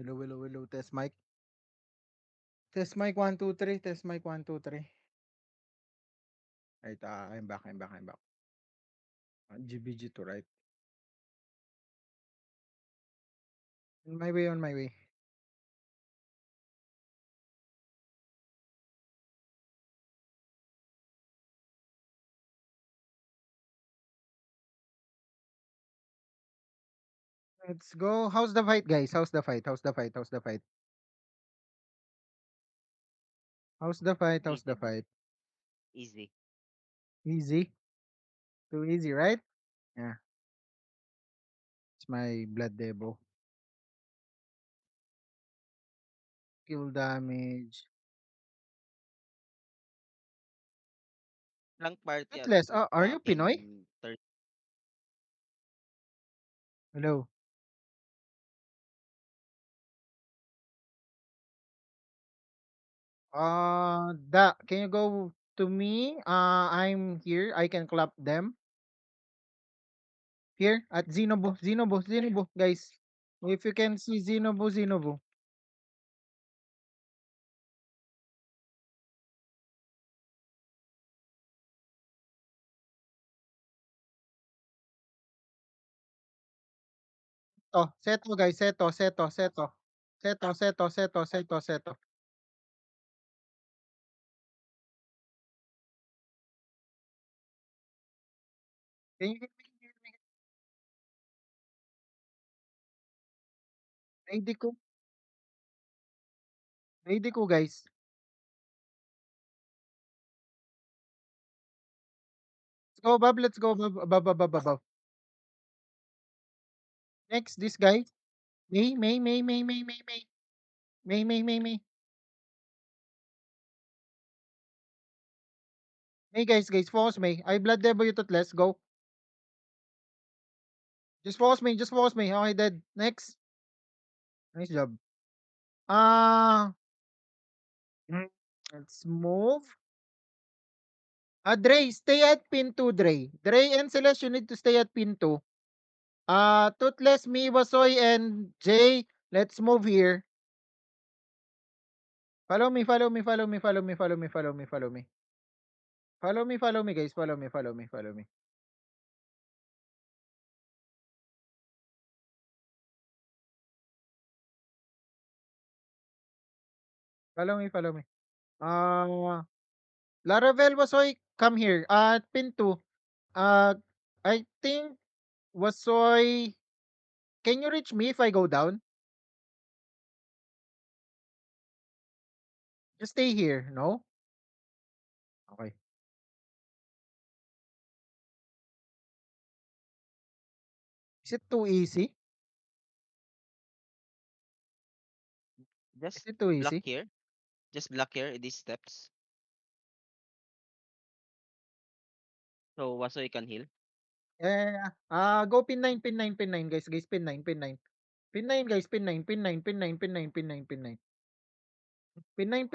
Hello, hello, hello. Test mic. Test mic 1, 2, 3. Test mic 1, 2, 3. Right, I'm back. I'm back. GBG to right. On my way, on my way. Let's go. How's the fight, guys? How's the fight? How's the fight? How's the fight? How's the fight? How's Easy, the bro. fight? Easy. Easy. Too easy, right? Yeah. It's my blood debo. Kill damage. Rank party at Atlas, are you Pinoy? pin 30. Hello. Can you go to me? I'm here. I can clap them. Here at Xenobo. Xenobo. Xenobo, guys. If you can see Xenobo, Xenobo. Seto guys, seto. Seto. Can you hear me? Ready ko, ready ko guys. Let's go Bob, above. Next, this guy. May. May guys, focus May. I blood debo you to let's go. Just focus May. Okay, dead. Next. Nice job. Uh, mm, let's move. Dre, stay at pin 2, Dre. Dre and Celeste, you need to stay at pin 2. Toothless, me, Wasoy, and Jay, let's move here. Follow me. Follow me, guys. Follow me. Follow me. Uh, Laravel, Wasoy, come here. Pin 2. Uh, I think, Wasoy, can you reach me if I go down? Just stay here, no? Okay. Is it too easy? Is Just it too block easy? here. Just block here these steps. So Waso you can heal. Yeah. Go pin 9, guys, pin 9, guys, pin 9. Okay. Pin 9.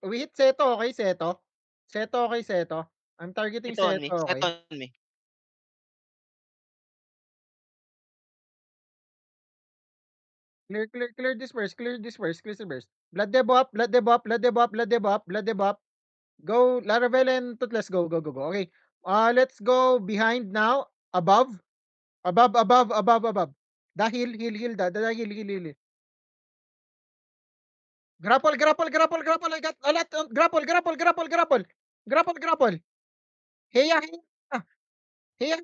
We hit Seto, okay, Seto? Seto, okay, Seto? I'm targeting Ito on me. Seto, Set okay? on me. Clear this first. Blood debo up. Go, Laravel and Toothless, go. Okay, let's go behind now, above. Heal, heal. Grapple, I got a lot, grapple. Heya, ah, heya,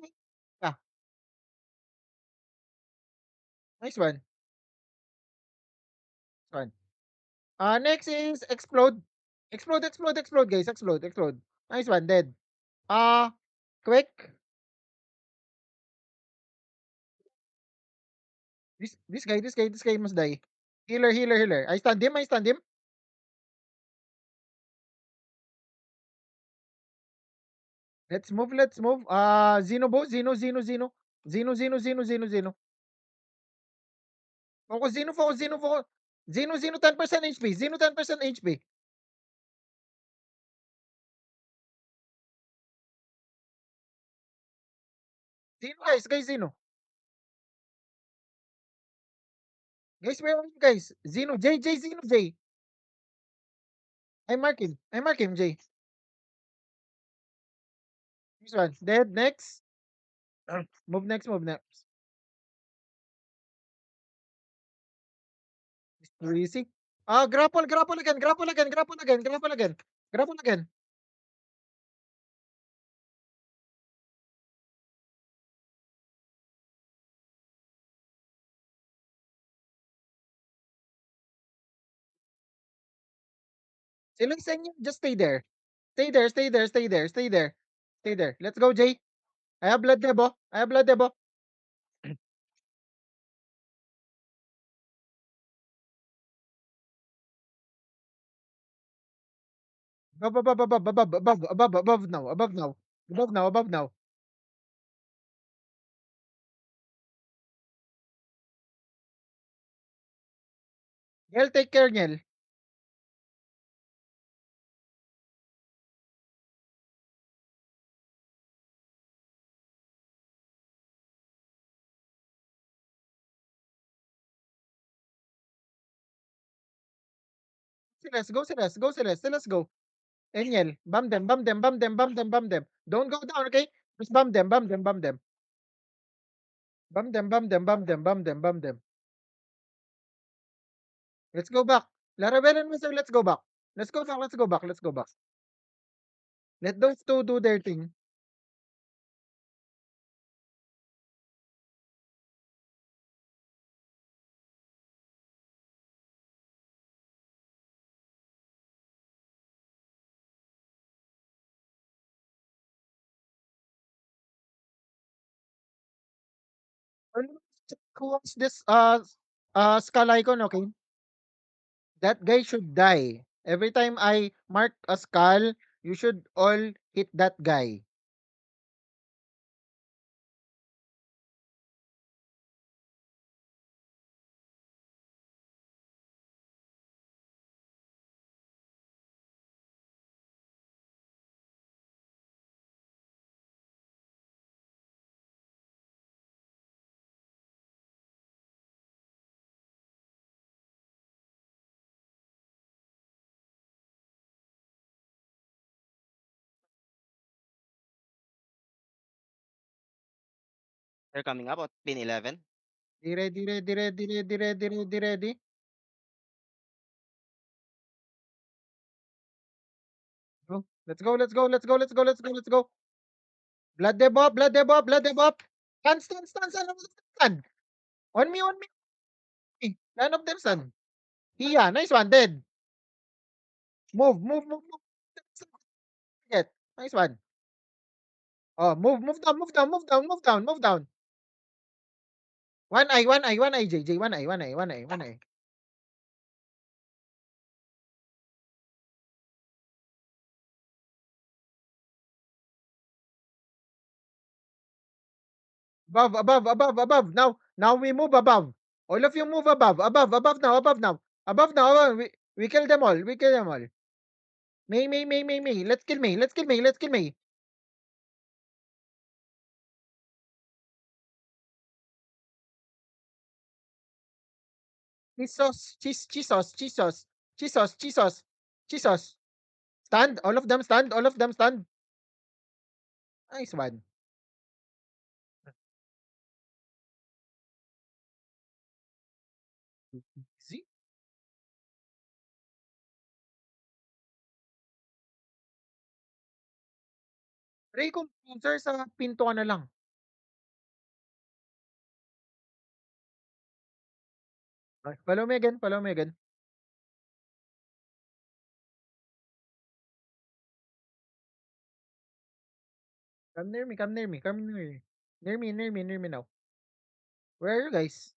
ah, nice one. Next is explode. Explode, guys. Explode. Nice one, dead. Uh, quick. This guy must die. Healer. I stand him. Let's move. Xenobo, Xeno. Focus. Xeno 10% HP. Xeno 10% HP. Xeno, guys, Xeno. Guys, where are you guys? Zeno, J, Zeno, J. I mark him. I mark him, J. This one. Dead. Next. Move next, move next. It's too easy. Grapple, grapple again, grapple again, grapple again, grapple again. Grapple again. Silensan nyo. Just stay there. Stay there, stay there, stay there, stay there. Stay there. Let's go, Jay. I have blood debo. I have blood debo. Above now, above now. Above now, above now. Niel, take care, Niel. Silas, go, Silas, go, Silas, Silas, go. Niel, bam them, bam them, bam them, bam them, bam them. Don't go down, okay? Just bam them, bam them, bam them. Bam them, bam them, bam them, bam them, bam them. Let's go back. Laravel and Wizard, let's go back. Let's go back, let's go back, let's go back. Let those two do their thing. Who wants this skull icon, okay? That guy should die. Every time I mark a skull, you should all hit that guy. They're coming up at pin 11. Di ready, ready, ready, ready, ready, ready, ready. Go. Let's go, let's go, let's go, let's go, let's go, let's go. Blood debop, blood debop, blood debop. Stand, stand, stand, stand, stand. On me. None of them stand. Yeah, nice one, dead. Move, move, move, move. Get. Nice one. Oh, move down, move down, move down, move down, move down. One eye, J, J, one eye, one eye, one eye, one eye. Above, above, above, above. Now we move above. All of you move above, above now, above now. Above now, we kill them all, we kill them all. Me. Let's kill me, let's kill me, let's kill me. Jesus. Stand, all of them stand, all of them stand. Nice one. See? Ray composer sa pinto ka na lang. Okay, follow me again, follow me again. Come near me, come near me, come near me. Near me now. Where are you guys?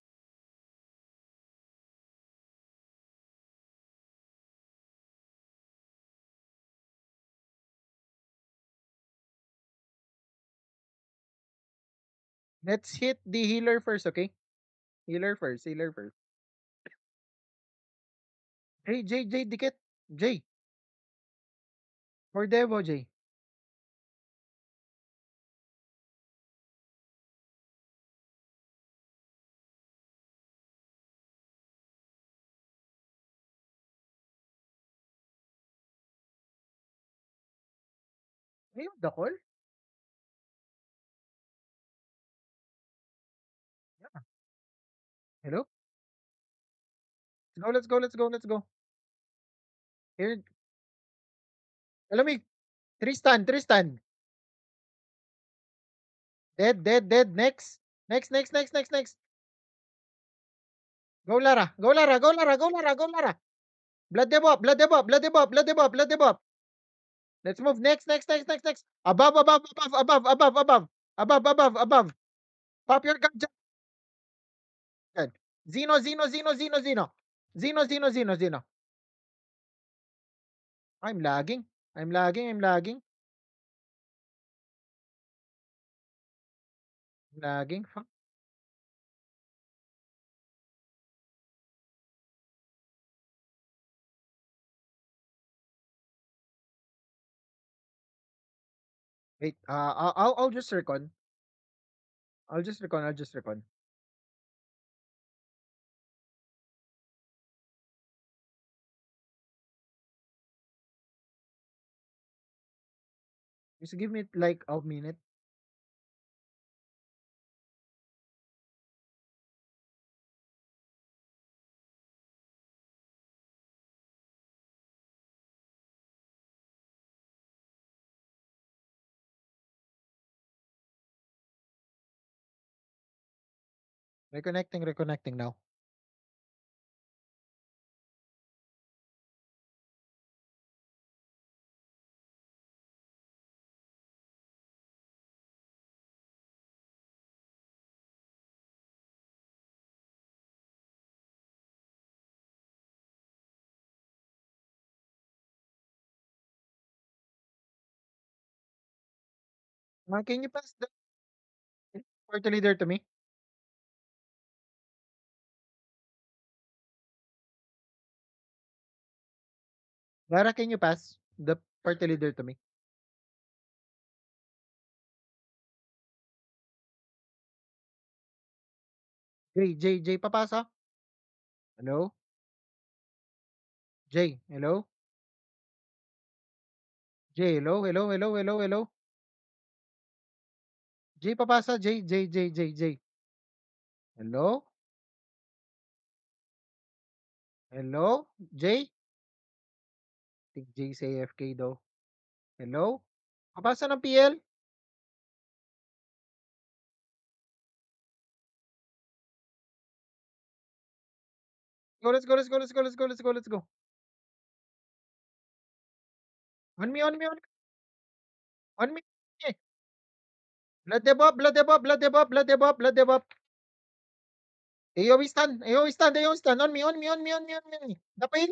Let's hit the healer first, okay? Healer first, healer first. J, dikit. J, for Devo, J. Ayun, the call? Yeah. Hello? Let's go, let's go, let's go, let's go. Here, Malamig. Tristan, Tristan. Dead, dead, dead. Next. Next, next, next, next, next. Go Lara, go Lara, go Lara, go Lara, go Lara. Blood debuff, blood debuff, blood debuff, blood debuff, blood debuff. Let's move. Next, next, next, next, next. Above, above, above, above, above, above. Above, above, above. Pop your gun. Zeno, Zeno, Zeno, Zeno, Zeno. Zeno, Zeno, Zeno, Zeno. I'm lagging. I'm lagging. I'm lagging. I'm lagging. Fuck. Wait. I'll just recon. I'll just recon. I'll just recon. Just give me like a minute. Reconnecting. Reconnecting now. Can you pass the party leader to me? Lara, can you pass the party leader to me? J, papasa. Hello? J, hello? J, hello, hello, hello, hello, hello. J, papasa. J. Hello? Hello? J? Think J say AFK daw. Hello? Papasa ng PL? Go, let's go, let's go, let's go, let's go, let's go, let's go. On me, on me, on me, on me. Eh, blood debuff, blood debuff, blood debuff, blood debuff, blood debuff. AOE stand, AOE stand, AOE stand. On me, on me, on me, on me, on me. On me. Napahil.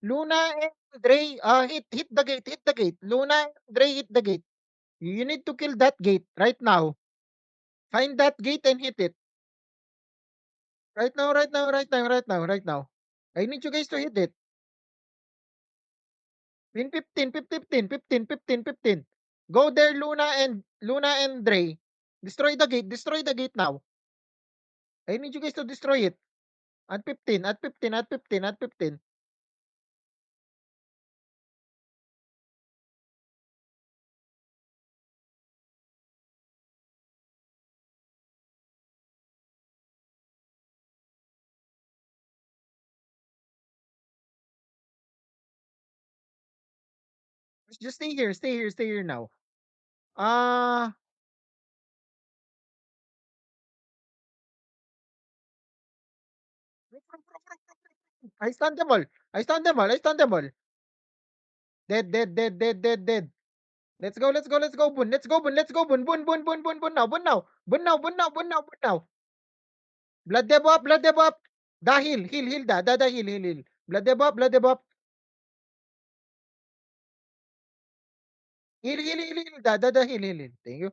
Luna and Dre, hit the gate, hit the gate. Luna and Dre, hit the gate. You need to kill that gate right now. Find that gate and hit it. Right now, right now, right now, right now, right now. I need you guys to hit it. Pin 15, 15, 15, 15, 15. Go there, Luna and Dre. Destroy the gate now. I need you guys to destroy it. At 15, at 15, at 15, at 15. Just stay here, stay here, stay here now. Ah, I stand them all. I stand them all. I stand them all. Dead, dead, dead, dead, dead, dead. Let's go, let's go, let's go, Bun. Let's go, Bun. Let's go, Bun. Bun, Bun, Bun, Bun, Bun now, Bun now. Bun now, Bun now, Bun now, Bun now. Blood debuff, blood debuff. Dahil, heal, heal. Blood debuff, blood debuff. Heal, heal, heal, heal. Da, heal, heal, heal. Thank you.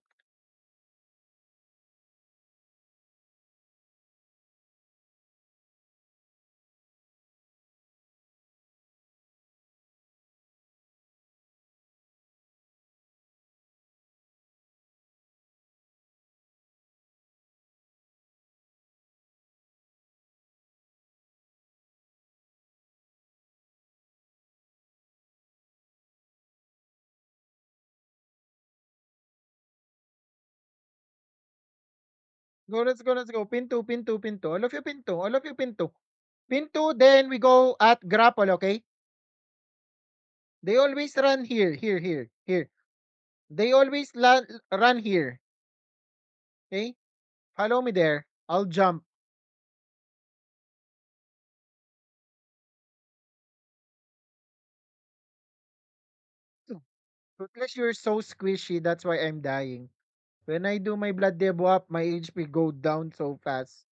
Go, let's go, let's go. Pin 2, pin 2, pin 2. All of you pin 2. All of you pin 2. Pin 2, then we go at grapple, okay? They always run here, here, here, here. They always run here, okay? Follow me there. I'll jump. Toothless, you're so squishy. That's why I'm dying. When I do my blood devo up, my HP go down so fast.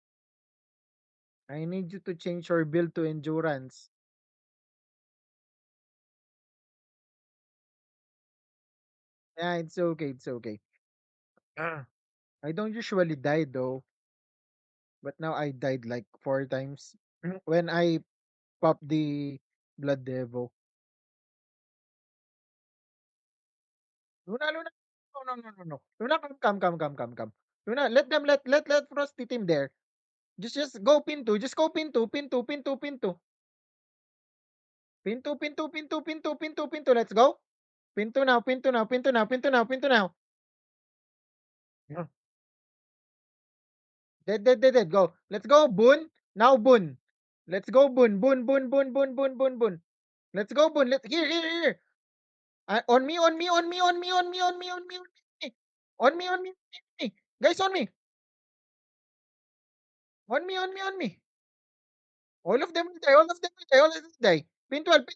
I need you to change your build to endurance. Yeah, it's okay. It's okay. Ah, I don't usually die though, but now I died like 4 times when I pop the blood devo. Luna, Luna. No, no, no, no, no. Luna, come. Luna, let Frosty team there. Just go pin two. Just go pin two, pin two, pin two, pin two. Pin two, pin two, pin two, pin two, pin two, pin two. Let's go. Pin two now, pin two now, pin two now, pin two now, pin two now. Yeah. Dead. Go. Let's go, Boon. Now, Boon. Let's go, Boon. Boon. Let's go, Boon. Here. On me. Guys, on me. On me. All of them will die. All of them will die. Pin 12. Pin